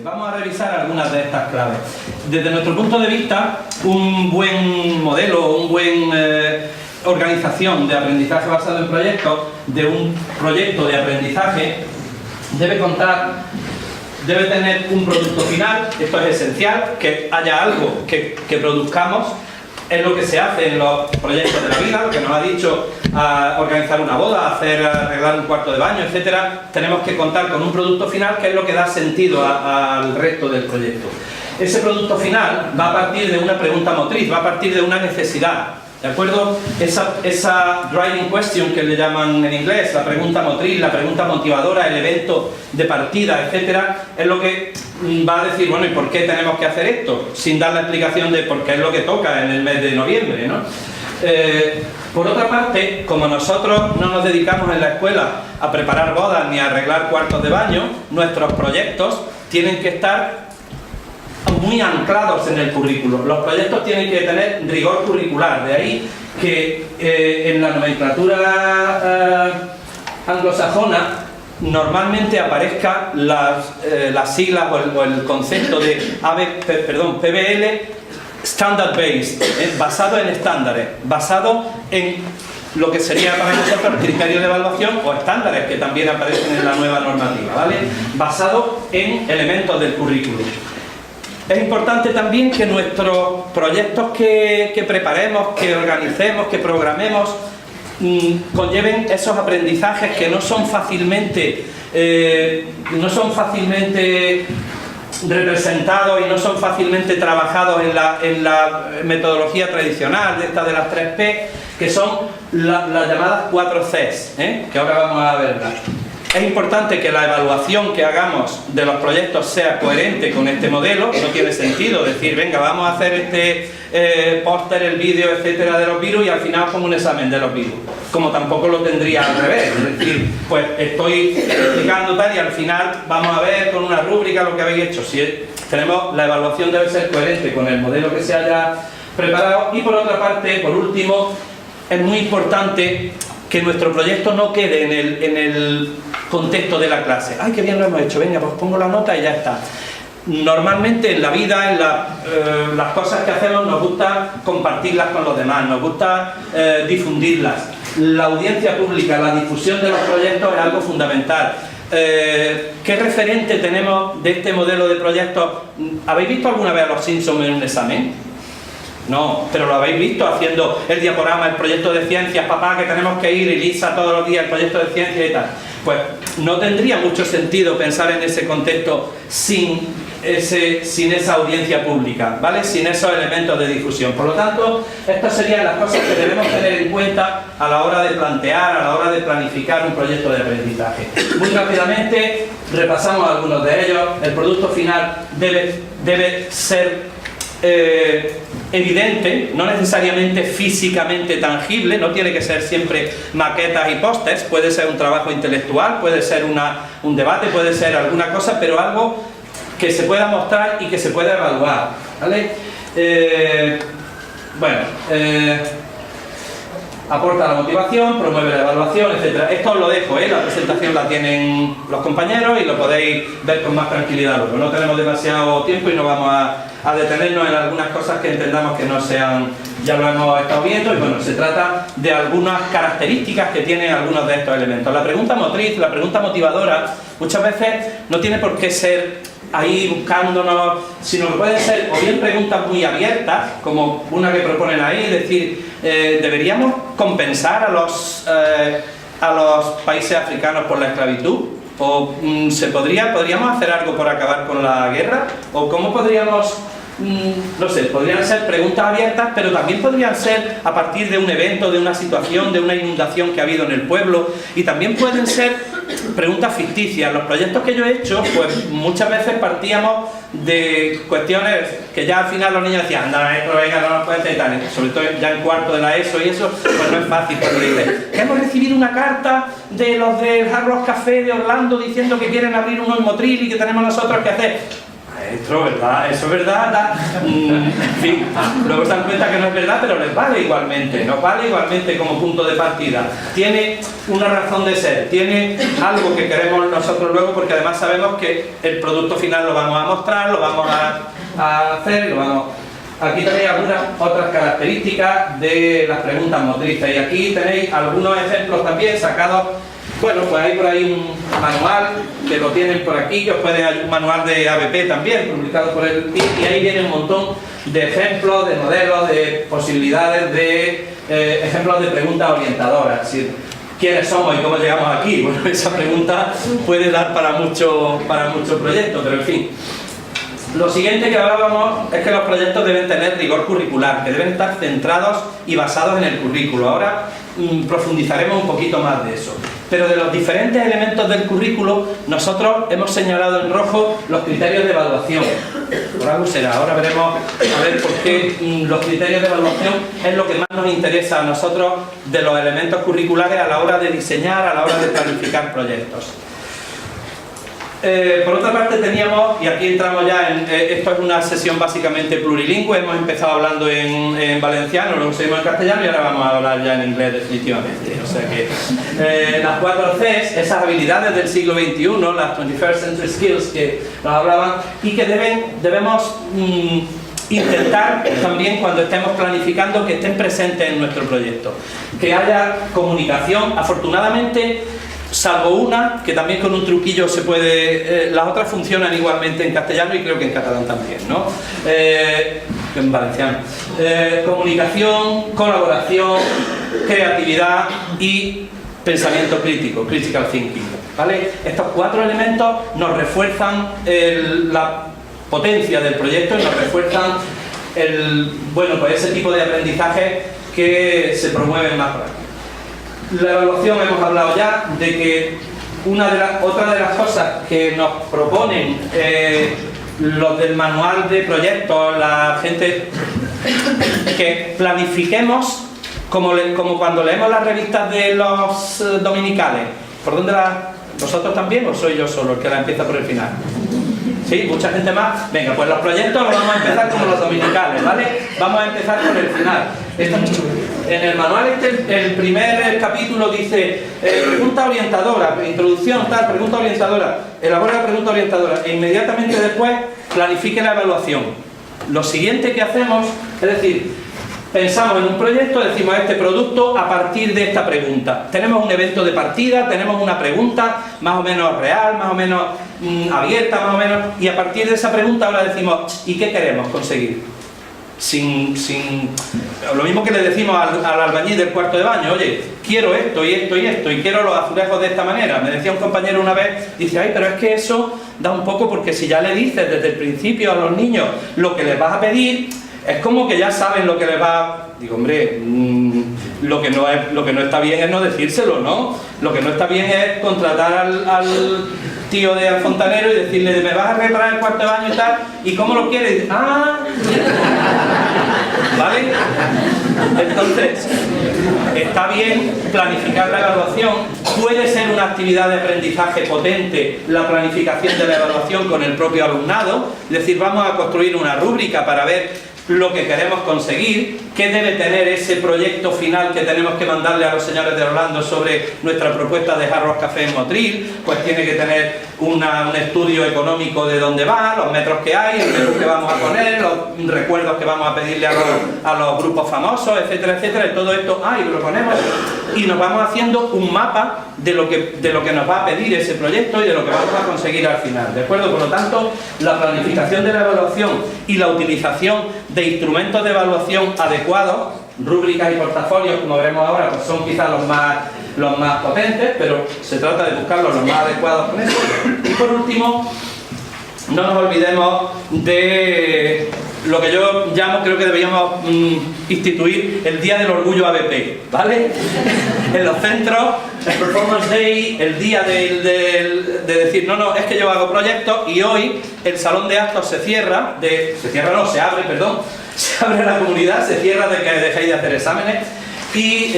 Vamos a revisar algunas de estas claves. Desde nuestro punto de vista, un buen modelo, una buena organización de aprendizaje basado en proyectos, de un proyecto de aprendizaje, debe tener un producto final. Esto es esencial, que haya algo que produzcamos. Es lo que se hace en los proyectos de la vida, lo que nos ha dicho organizar una boda, arreglar un cuarto de baño, etcétera. Tenemos que contar con un producto final que es lo que da sentido al resto del proyecto. Ese producto final va a partir de una pregunta motriz, va a partir de una necesidad, ¿de acuerdo? Esa driving question que le llaman en inglés, la pregunta motriz, la pregunta motivadora, el evento de partida, etcétera, es lo que va a decir, bueno, ¿y por qué tenemos que hacer esto? Sin dar la explicación de por qué es lo que toca en el mes de noviembre, ¿no? Por otra parte, como nosotros no nos dedicamos en la escuela a preparar bodas ni a arreglar cuartos de baño, nuestros proyectos tienen que estar muy anclados en el currículo. Los proyectos tienen que tener rigor curricular, de ahí que en la nomenclatura anglosajona normalmente aparezcan las siglas o el concepto de PBL, Standard Based, basado en estándares, basado en lo que sería para nosotros criterios de evaluación o estándares que también aparecen en la nueva normativa, ¿vale? Basado en elementos del currículum. Es importante también que nuestros proyectos que preparemos, que organicemos, que programemos, conlleven esos aprendizajes que no son fácilmente representados y no son fácilmente trabajados en la metodología tradicional de esta de las 3P, que son las llamadas 4 Cs, que ahora vamos a verlas. Es importante que la evaluación que hagamos de los proyectos sea coherente con este modelo. No tiene sentido decir, venga, vamos a hacer este póster, el vídeo, etcétera, de los virus y al final pongo un examen de los virus. Como tampoco lo tendría al revés. Es decir, pues estoy explicando tal y al final vamos a ver con una rúbrica lo que habéis hecho. Si tenemos, la evaluación debe ser coherente con el modelo que se haya preparado. Y por otra parte, por último, es muy importante que nuestro proyecto no quede en el contexto de la clase. ¡Ay, qué bien lo hemos hecho! Venga, pues pongo la nota y ya está. Normalmente en la vida, en las cosas que hacemos, nos gusta compartirlas con los demás, nos gusta difundirlas. La audiencia pública, la difusión de los proyectos es algo fundamental. ¿Qué referente tenemos de este modelo de proyectos? ¿Habéis visto alguna vez a los Simpsons en un examen? No, pero lo habéis visto haciendo el diaporama, el proyecto de ciencias, papá, que tenemos que ir, y Lisa todos los días, el proyecto de ciencias y tal. Pues no tendría mucho sentido pensar en ese contexto sin esa audiencia pública, ¿vale? Sin esos elementos de difusión. Por lo tanto, estas serían las cosas que debemos tener en cuenta a la hora de plantear, a la hora de planificar un proyecto de aprendizaje. Muy rápidamente repasamos algunos de ellos. El producto final debe ser evidente, no necesariamente físicamente tangible, no tiene que ser siempre maquetas y pósters, puede ser un trabajo intelectual, puede ser un debate, puede ser alguna cosa, pero algo que se pueda mostrar y que se pueda evaluar, ¿vale? Aporta la motivación, promueve la evaluación, etc. Esto os lo dejo, la presentación la tienen los compañeros y lo podéis ver con más tranquilidad luego. No tenemos demasiado tiempo y no vamos a detenernos en algunas cosas que entendamos que no sean, ya lo hemos estado viendo, y bueno, se trata de algunas características que tienen algunos de estos elementos. La pregunta motriz, la pregunta motivadora, muchas veces no tiene por qué ser ahí buscándonos, sino que pueden ser o bien preguntas muy abiertas, como una que proponen ahí, decir, ¿deberíamos compensar a los países africanos por la esclavitud? ¿O podríamos hacer algo por acabar con la guerra? ¿O cómo podríamos...? No sé, podrían ser preguntas abiertas, pero también podrían ser a partir de un evento, de una situación, de una inundación que ha habido en el pueblo, y también pueden ser preguntas ficticias. Los proyectos que yo he hecho, pues muchas veces partíamos de cuestiones que ya al final los niños decían, anda, esto, venga, no nos cuentes y tal, sobre todo ya en cuarto de la ESO y eso, pues no es fácil, pero dices, que hemos recibido una carta de los del Hard Rock Café de Orlando diciendo que quieren abrir uno en Motril y que tenemos nosotros que hacer. maestro, ¿verdad? Eso es verdad. En fin, luego se dan cuenta que no es verdad, pero les vale igualmente, nos vale igualmente como punto de partida. Tiene una razón de ser, tiene algo que queremos nosotros luego, porque además sabemos que el producto final lo vamos a mostrar, lo vamos a hacer, lo vamos... Aquí tenéis algunas otras características de las preguntas motrices, y aquí tenéis algunos ejemplos también sacados. Bueno, pues hay por ahí un manual que lo tienen por aquí, que os puede, hay un manual de ABP también, publicado por el TIC, y ahí viene un montón de ejemplos, de modelos, de posibilidades, de ejemplos de preguntas orientadoras. Es decir, ¿quiénes somos y cómo llegamos aquí? Bueno, esa pregunta puede dar para mucho proyecto, pero en fin. Lo siguiente que hablábamos es que los proyectos deben tener rigor curricular, que deben estar centrados y basados en el currículo. Ahora profundizaremos un poquito más de eso. Pero de los diferentes elementos del currículo, nosotros hemos señalado en rojo los criterios de evaluación. Por algo será, ahora veremos a ver por qué los criterios de evaluación es lo que más nos interesa a nosotros de los elementos curriculares a la hora de diseñar, a la hora de planificar proyectos. Por otra parte teníamos, y aquí entramos ya en, esto es una sesión básicamente plurilingüe, hemos empezado hablando en valenciano, luego seguimos en castellano y ahora vamos a hablar ya en inglés definitivamente. O sea que las 4 Cs, esas habilidades del siglo XXI, las 21st Century Skills que nos hablaban, y que debemos intentar también cuando estemos planificando que estén presentes en nuestro proyecto. Que haya comunicación, afortunadamente, salvo una, que también con un truquillo se puede... las otras funcionan igualmente en castellano y creo que en catalán también, ¿no? En valenciano. Comunicación, colaboración, creatividad y pensamiento crítico, critical thinking, ¿vale? Estos 4 elementos nos refuerzan la potencia del proyecto y nos refuerzan pues ese tipo de aprendizaje que se promueven más por aquí. La evaluación, hemos hablado ya de que otra de las cosas que nos proponen los del manual de proyectos, la gente, que planifiquemos como cuando leemos las revistas de los dominicales. ¿Por dónde vosotros también o soy yo solo el que la empieza por el final? ¿Sí? ¿Mucha gente más? Venga, pues los proyectos los vamos a empezar como los dominicales, ¿vale? Vamos a empezar por el final. En el manual el primer capítulo dice pregunta orientadora, introducción, tal, pregunta orientadora, elabora la pregunta orientadora e inmediatamente después planifique la evaluación. Lo siguiente que hacemos, es decir, pensamos en un proyecto, decimos este producto a partir de esta pregunta. Tenemos un evento de partida, tenemos una pregunta más o menos real, más o menos abierta, más o menos, y a partir de esa pregunta ahora decimos ¿y qué queremos conseguir? Lo mismo que le decimos al albañil del cuarto de baño, oye, quiero esto y esto y esto, y quiero los azulejos de esta manera. Me decía un compañero una vez, dice, ay, pero es que eso da un poco, porque si ya le dices desde el principio a los niños lo que les vas a pedir, es como que ya saben lo que les va... Digo, hombre, lo que no está bien es no decírselo, ¿no? Lo que no está bien es contratar al tío de al fontanero y decirle, me vas a reparar el cuarto de baño y tal, ¿y cómo lo quieres? Y dice, ¡ah! ¿Vale? Entonces, está bien planificar la evaluación, puede ser una actividad de aprendizaje potente la planificación de la evaluación con el propio alumnado, es decir, vamos a construir una rúbrica para ver lo que queremos conseguir, qué debe tener ese proyecto final que tenemos que mandarle a los señores de Orlando sobre nuestra propuesta de Hard Rock Café en Motril. Pues tiene que tener un estudio económico de dónde va, los metros que hay, el menú que vamos a poner, los recuerdos que vamos a pedirle a los grupos famosos, etcétera, etcétera, y todo esto, y lo ponemos y nos vamos haciendo un mapa de lo que nos va a pedir ese proyecto y de lo que vamos a conseguir al final, ¿de acuerdo? Por lo tanto, la planificación de la evaluación y la utilización de instrumentos de evaluación adecuados, rúbricas y portafolios, como veremos ahora, pues son quizás los más potentes, pero se trata de buscarlos los más adecuados con eso. Y por último, no nos olvidemos de lo que yo llamo, creo que deberíamos instituir el Día del Orgullo ABP, ¿vale? En los centros, el Performance Day, el día de decir, no, es que yo hago proyectos y hoy el salón de actos se abre la comunidad, se cierra de que dejéis de hacer exámenes y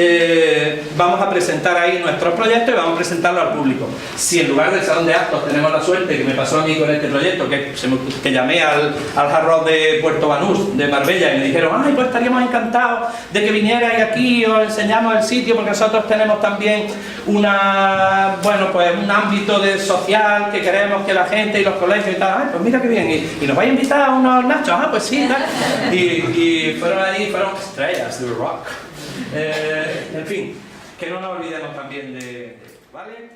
vamos a presentar ahí nuestros proyectos y vamos a presentarlo al público. Si en lugar del salón de actos tenemos la suerte, que me pasó a mí con este proyecto, que llamé al Hard Rock de Puerto Banús, de Marbella, y me dijeron, ay, pues estaríamos encantados de que vinierais aquí, os enseñamos el sitio, porque nosotros tenemos también un ámbito social que queremos que la gente y los colegios y tal, ay, pues mira qué bien, y nos vais a invitar a unos nachos, pues sí, tal. Y fueron estrellas del rock. En fin, que no nos olvidemos también ¿vale?